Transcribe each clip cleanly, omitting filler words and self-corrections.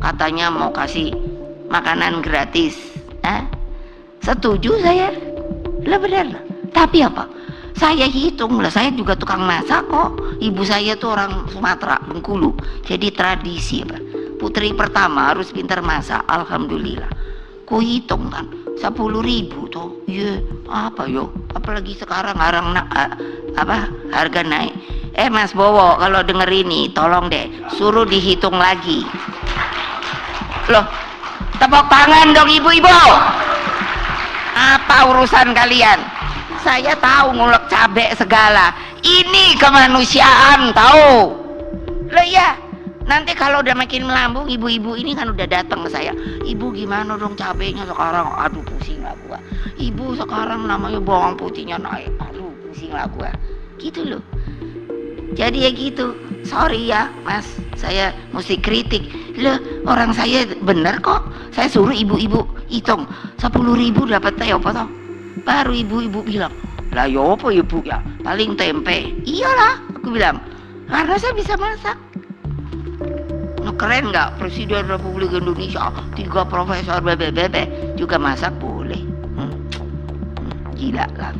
katanya mau kasih makanan gratis. Setuju saya, lah benar lah. Tapi apa? Saya hitung lah, saya juga tukang masak kok. Ibu saya tuh orang Sumatera, Bengkulu. Jadi tradisi apa? Putri pertama harus pintar masak, alhamdulillah. Ku hitung kan, 10.000 tuh. Iya, apa yo? Apalagi sekarang harga naik. Mas Bowo, kalau denger ini tolong deh suruh dihitung lagi. Loh, tepuk tangan dong ibu-ibu. Apa urusan kalian? Saya tahu ngulek cabe segala. Ini kemanusiaan tahu. Loh ya, nanti kalau udah makin melambung, ibu-ibu ini kan udah datang ke saya. Ibu gimana dong cabenya sekarang? Aduh pusing lah gua. Ibu sekarang namanya bawang putihnya naik. Aduh pusing lah gua. Gitu loh. Jadi ya gitu. Sorry ya mas, saya mesti kritik. Loh orang saya bener kok. Saya suruh ibu-ibu hitung 10.000 dapat teh apa toh? Baru ibu-ibu bilang, lah ya apa ibu ya? Paling tempe. Iyalah, aku bilang, karena saya bisa masak. Nah, keren nggak Presiden Republik Indonesia 3 profesor bebe juga masak boleh. Gila lah.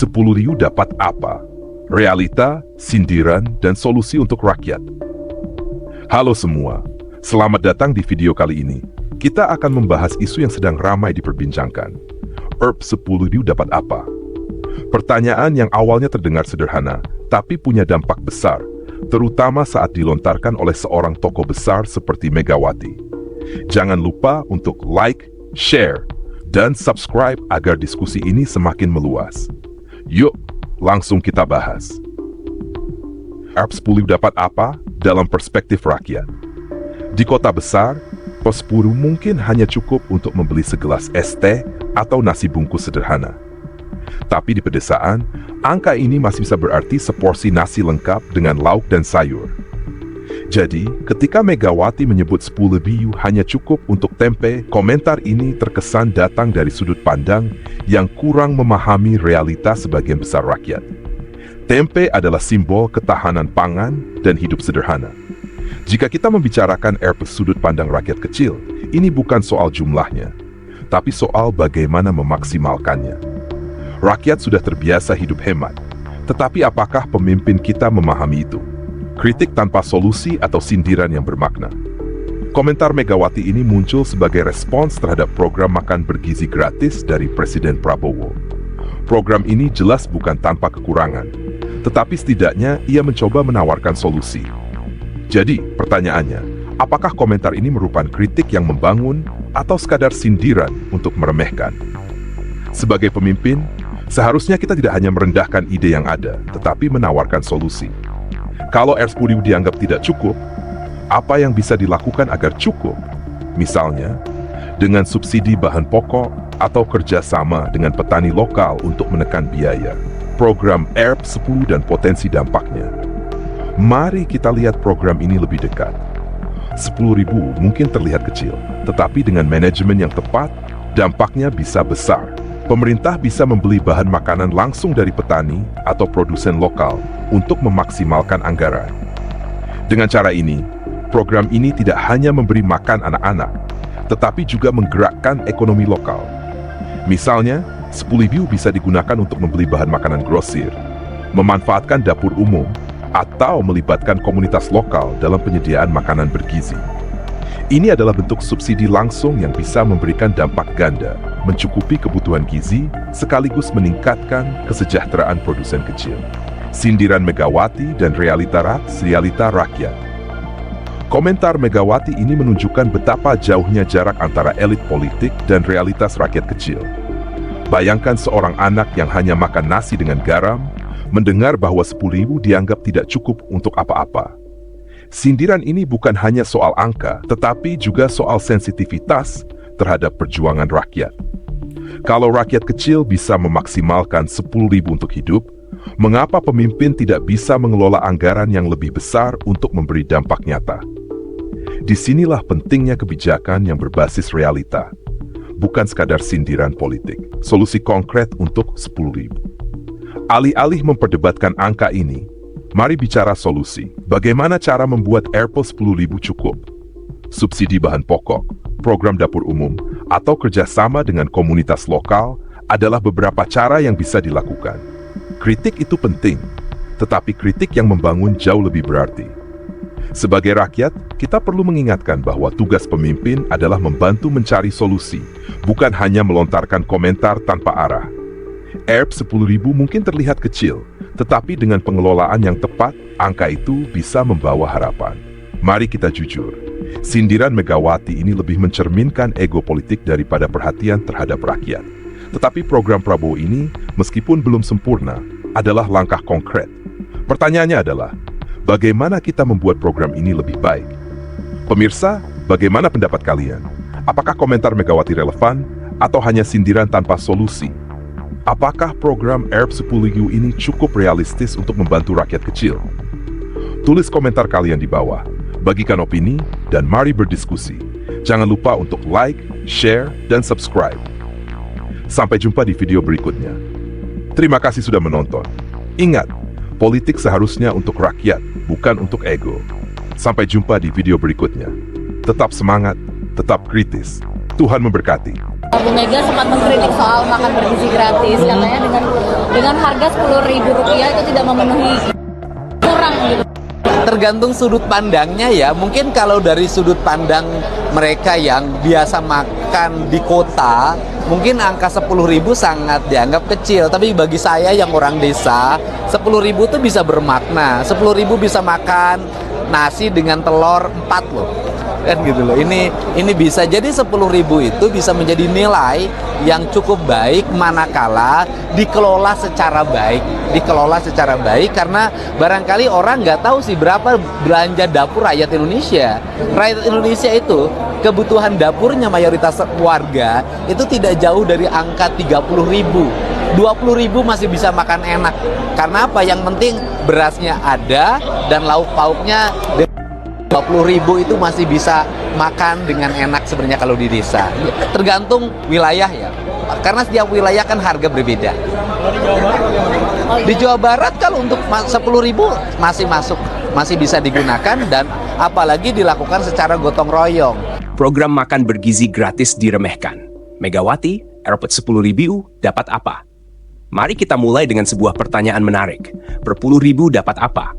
10 Riu dapat apa? Realita, sindiran, dan solusi untuk rakyat. Halo semua, selamat datang di video kali ini. Kita akan membahas isu yang sedang ramai diperbincangkan. 10 Riu dapat apa? Pertanyaan yang awalnya terdengar sederhana, tapi punya dampak besar, terutama saat dilontarkan oleh seorang tokoh besar seperti Megawati. Jangan lupa untuk like, share, dan subscribe agar diskusi ini semakin meluas. Yuk, langsung kita bahas. 10 dapat apa dalam perspektif rakyat? Di kota besar, 10 mungkin hanya cukup untuk membeli segelas es teh atau nasi bungkus sederhana. Tapi di pedesaan, angka ini masih bisa berarti seporsi nasi lengkap dengan lauk dan sayur. Jadi, ketika Megawati menyebut 10 Riu hanya cukup untuk tempe, komentar ini terkesan datang dari sudut pandang yang kurang memahami realitas sebagian besar rakyat. Tempe adalah simbol ketahanan pangan dan hidup sederhana. Jika kita membicarakan sudut pandang rakyat kecil, ini bukan soal jumlahnya, tapi soal bagaimana memaksimalkannya. Rakyat sudah terbiasa hidup hemat, tetapi apakah pemimpin kita memahami itu? Kritik tanpa solusi atau sindiran yang bermakna. Komentar Megawati ini muncul sebagai respons terhadap program makan bergizi gratis dari Presiden Prabowo. Program ini jelas bukan tanpa kekurangan, tetapi setidaknya ia mencoba menawarkan solusi. Jadi, pertanyaannya, apakah komentar ini merupakan kritik yang membangun atau sekadar sindiran untuk meremehkan? Sebagai pemimpin, seharusnya kita tidak hanya merendahkan ide yang ada, tetapi menawarkan solusi. Kalau 10 dianggap tidak cukup, apa yang bisa dilakukan agar cukup? Misalnya, dengan subsidi bahan pokok atau kerjasama dengan petani lokal untuk menekan biaya. Program 10 dan potensi dampaknya. Mari kita lihat program ini lebih dekat. 10.000 mungkin terlihat kecil, tetapi dengan manajemen yang tepat, dampaknya bisa besar. Pemerintah bisa membeli bahan makanan langsung dari petani atau produsen lokal untuk memaksimalkan anggaran. Dengan cara ini, program ini tidak hanya memberi makan anak-anak, tetapi juga menggerakkan ekonomi lokal. Misalnya, 10 Riu bisa digunakan untuk membeli bahan makanan grosir, memanfaatkan dapur umum, atau melibatkan komunitas lokal dalam penyediaan makanan bergizi. Ini adalah bentuk subsidi langsung yang bisa memberikan dampak ganda, mencukupi kebutuhan gizi, sekaligus meningkatkan kesejahteraan produsen kecil. Sindiran Megawati dan realita rakyat. Komentar Megawati ini menunjukkan betapa jauhnya jarak antara elit politik dan realitas rakyat kecil. Bayangkan seorang anak yang hanya makan nasi dengan garam, mendengar bahwa 10.000 dianggap tidak cukup untuk apa-apa. Sindiran ini bukan hanya soal angka, tetapi juga soal sensitivitas terhadap perjuangan rakyat. Kalau rakyat kecil bisa memaksimalkan 10.000 untuk hidup, mengapa pemimpin tidak bisa mengelola anggaran yang lebih besar untuk memberi dampak nyata? Disinilah pentingnya kebijakan yang berbasis realita, bukan sekadar sindiran politik. Solusi konkret untuk 10.000. Alih-alih memperdebatkan angka ini, mari bicara solusi. Bagaimana cara membuat Airpos 10.000 cukup? Subsidi bahan pokok, program dapur umum, atau kerjasama dengan komunitas lokal adalah beberapa cara yang bisa dilakukan. Kritik itu penting, tetapi kritik yang membangun jauh lebih berarti. Sebagai rakyat, kita perlu mengingatkan bahwa tugas pemimpin adalah membantu mencari solusi, bukan hanya melontarkan komentar tanpa arah. Airp 10.000 mungkin terlihat kecil, tetapi dengan pengelolaan yang tepat, angka itu bisa membawa harapan. Mari kita jujur, sindiran Megawati ini lebih mencerminkan ego politik daripada perhatian terhadap rakyat. Tetapi program Prabowo ini, meskipun belum sempurna, adalah langkah konkret. Pertanyaannya adalah, bagaimana kita membuat program ini lebih baik? Pemirsa, bagaimana pendapat kalian? Apakah komentar Megawati relevan atau hanya sindiran tanpa solusi? Apakah program Airp 10.000 ini cukup realistis untuk membantu rakyat kecil? Tulis komentar kalian di bawah, bagikan opini, dan mari berdiskusi. Jangan lupa untuk like, share, dan subscribe. Sampai jumpa di video berikutnya. Terima kasih sudah menonton. Ingat, politik seharusnya untuk rakyat, bukan untuk ego. Sampai jumpa di video berikutnya. Tetap semangat, tetap kritis. Tuhan memberkati. Bu Mega sempat mengkritik soal makan bergizi gratis, katanya dengan harga Rp10.000 itu tidak memenuhi, kurang gitu. Tergantung sudut pandangnya ya. Mungkin kalau dari sudut pandang mereka yang biasa makan di kota, mungkin angka 10.000 sangat dianggap kecil. Tapi bagi saya yang orang desa, 10.000 itu bisa bermakna. 10.000 bisa makan nasi dengan telur 4 loh. Kan gitu loh. Ini bisa jadi 10.000 itu bisa menjadi nilai yang cukup baik manakala dikelola secara baik karena barangkali orang nggak tahu sih berapa belanja dapur rakyat Indonesia. Rakyat Indonesia itu kebutuhan dapurnya mayoritas warga itu tidak jauh dari angka 30.000. 20.000 masih bisa makan enak. Karena apa? Yang penting berasnya ada dan lauk pauknya 20.000 itu masih bisa makan dengan enak sebenarnya kalau di desa. Tergantung wilayah ya. Karena setiap wilayah kan harga berbeda. Di Jawa Barat kalau untuk 10.000 masih masuk, masih bisa digunakan dan apalagi dilakukan secara gotong royong. Program makan bergizi gratis diremehkan. Megawati, Airport 10.000 dapat apa? Mari kita mulai dengan sebuah pertanyaan menarik. Per 10.000 dapat apa?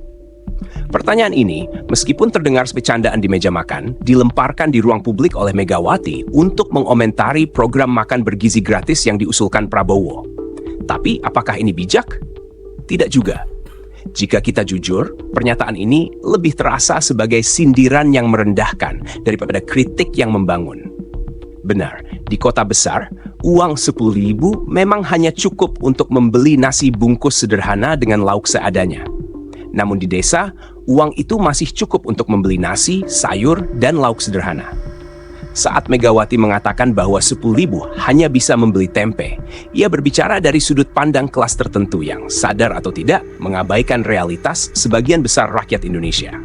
Pertanyaan ini, meskipun terdengar bercandaan di meja makan, dilemparkan di ruang publik oleh Megawati untuk mengomentari program makan bergizi gratis yang diusulkan Prabowo. Tapi apakah ini bijak? Tidak juga. Jika kita jujur, pernyataan ini lebih terasa sebagai sindiran yang merendahkan daripada kritik yang membangun. Benar, di kota besar, uang 10.000 memang hanya cukup untuk membeli nasi bungkus sederhana dengan lauk seadanya. Namun di desa, uang itu masih cukup untuk membeli nasi, sayur, dan lauk sederhana. Saat Megawati mengatakan bahwa 10.000 hanya bisa membeli tempe, ia berbicara dari sudut pandang kelas tertentu yang sadar atau tidak mengabaikan realitas sebagian besar rakyat Indonesia.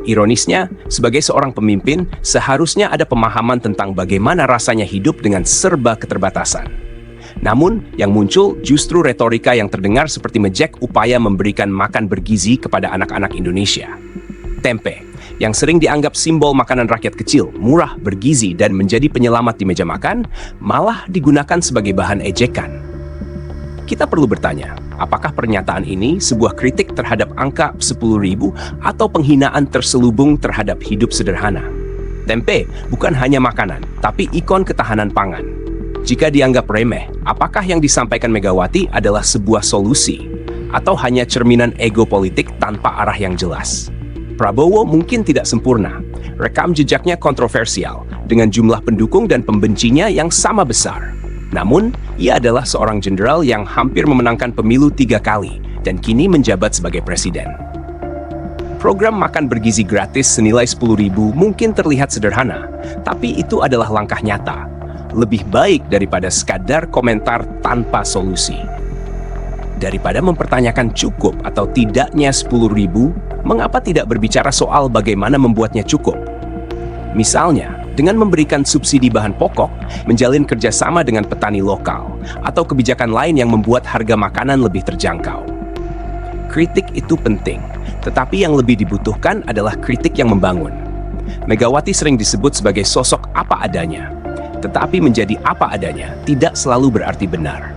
Ironisnya, sebagai seorang pemimpin, seharusnya ada pemahaman tentang bagaimana rasanya hidup dengan serba keterbatasan. Namun, yang muncul justru retorika yang terdengar seperti mejek upaya memberikan makan bergizi kepada anak-anak Indonesia. Tempe, yang sering dianggap simbol makanan rakyat kecil, murah, bergizi, dan menjadi penyelamat di meja makan, malah digunakan sebagai bahan ejekan. Kita perlu bertanya, apakah pernyataan ini sebuah kritik terhadap angka 10.000 atau penghinaan terselubung terhadap hidup sederhana? Tempe bukan hanya makanan, tapi ikon ketahanan pangan. Jika dianggap remeh, apakah yang disampaikan Megawati adalah sebuah solusi atau hanya cerminan ego politik tanpa arah yang jelas? Prabowo mungkin tidak sempurna. Rekam jejaknya kontroversial dengan jumlah pendukung dan pembencinya yang sama besar. Namun, ia adalah seorang jenderal yang hampir memenangkan pemilu 3 kali dan kini menjabat sebagai presiden. Program makan bergizi gratis senilai 10.000 mungkin terlihat sederhana, tapi itu adalah langkah nyata. Lebih baik daripada sekadar komentar tanpa solusi. Daripada mempertanyakan cukup atau tidaknya 10.000, mengapa tidak berbicara soal bagaimana membuatnya cukup? Misalnya, dengan memberikan subsidi bahan pokok, menjalin kerjasama dengan petani lokal, atau kebijakan lain yang membuat harga makanan lebih terjangkau. Kritik itu penting, tetapi yang lebih dibutuhkan adalah kritik yang membangun. Megawati sering disebut sebagai sosok apa adanya, tetapi menjadi apa adanya tidak selalu berarti benar.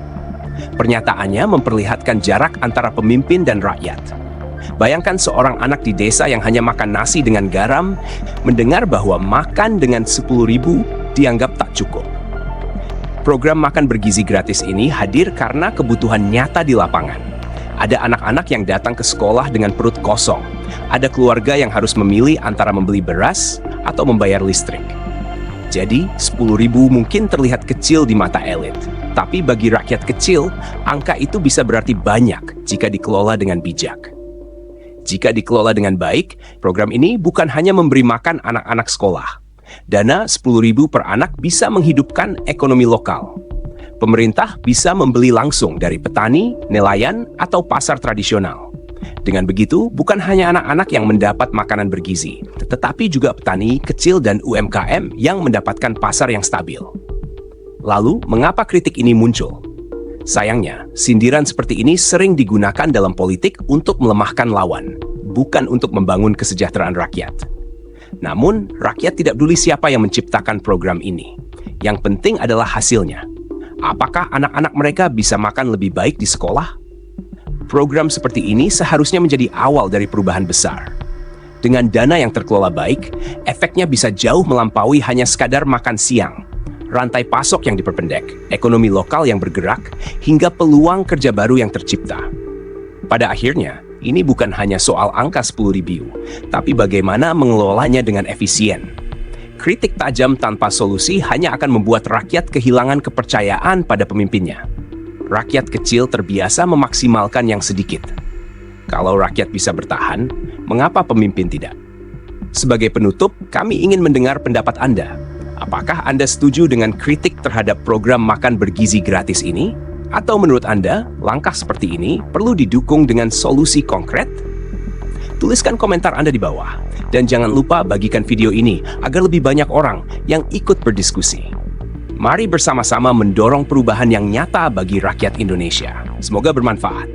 Pernyataannya memperlihatkan jarak antara pemimpin dan rakyat. Bayangkan seorang anak di desa yang hanya makan nasi dengan garam, mendengar bahwa makan dengan 10.000 dianggap tak cukup. Program makan bergizi gratis ini hadir karena kebutuhan nyata di lapangan. Ada anak-anak yang datang ke sekolah dengan perut kosong. Ada keluarga yang harus memilih antara membeli beras atau membayar listrik. Jadi, 10.000 mungkin terlihat kecil di mata elit. Tapi bagi rakyat kecil, angka itu bisa berarti banyak jika dikelola dengan bijak. Jika dikelola dengan baik, program ini bukan hanya memberi makan anak-anak sekolah. Dana 10.000 per anak bisa menghidupkan ekonomi lokal. Pemerintah bisa membeli langsung dari petani, nelayan, atau pasar tradisional. Dengan begitu, bukan hanya anak-anak yang mendapat makanan bergizi, tetapi juga petani kecil dan UMKM yang mendapatkan pasar yang stabil. Lalu, mengapa kritik ini muncul? Sayangnya, sindiran seperti ini sering digunakan dalam politik untuk melemahkan lawan, bukan untuk membangun kesejahteraan rakyat. Namun, rakyat tidak peduli siapa yang menciptakan program ini. Yang penting adalah hasilnya. Apakah anak-anak mereka bisa makan lebih baik di sekolah? Program seperti ini seharusnya menjadi awal dari perubahan besar. Dengan dana yang terkelola baik, efeknya bisa jauh melampaui hanya sekadar makan siang. Rantai pasok yang diperpendek, ekonomi lokal yang bergerak, hingga peluang kerja baru yang tercipta. Pada akhirnya, ini bukan hanya soal angka 10.000, tapi bagaimana mengelolanya dengan efisien. Kritik tajam tanpa solusi hanya akan membuat rakyat kehilangan kepercayaan pada pemimpinnya. Rakyat kecil terbiasa memaksimalkan yang sedikit. Kalau rakyat bisa bertahan, mengapa pemimpin tidak? Sebagai penutup, kami ingin mendengar pendapat Anda. Apakah Anda setuju dengan kritik terhadap program makan bergizi gratis ini? Atau menurut Anda, langkah seperti ini perlu didukung dengan solusi konkret? Tuliskan komentar Anda di bawah. Dan jangan lupa bagikan video ini agar lebih banyak orang yang ikut berdiskusi. Mari bersama-sama mendorong perubahan yang nyata bagi rakyat Indonesia. Semoga bermanfaat.